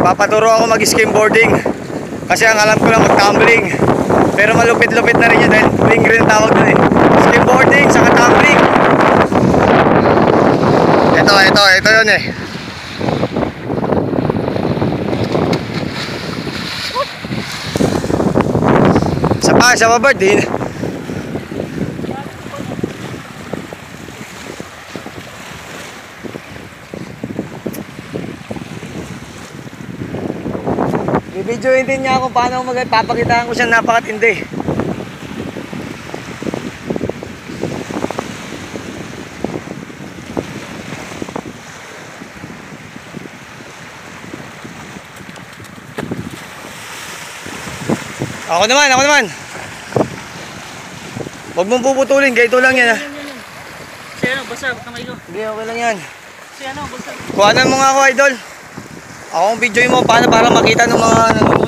Papaturo ako mag-skimboarding. Kasi ang alam ko lang mag-tumbling. Pero malupit-lupit na rin yun dahil lingre na tawag doon eh. Skimboarding, saka tumbling. Ito yun eh. Sa babard din. Bibidyoin din niya kung paano papakitaan ko siya napakatindi. Ako naman. Huwag mong puputulin, ganito lang yan ha. Si ano, basta kamay ko. Hindi, okay lang yan. Si ano, basta. Kuhanan mo nga ako, idol. Ako ang video mo, paano para makita ng mga nanonood.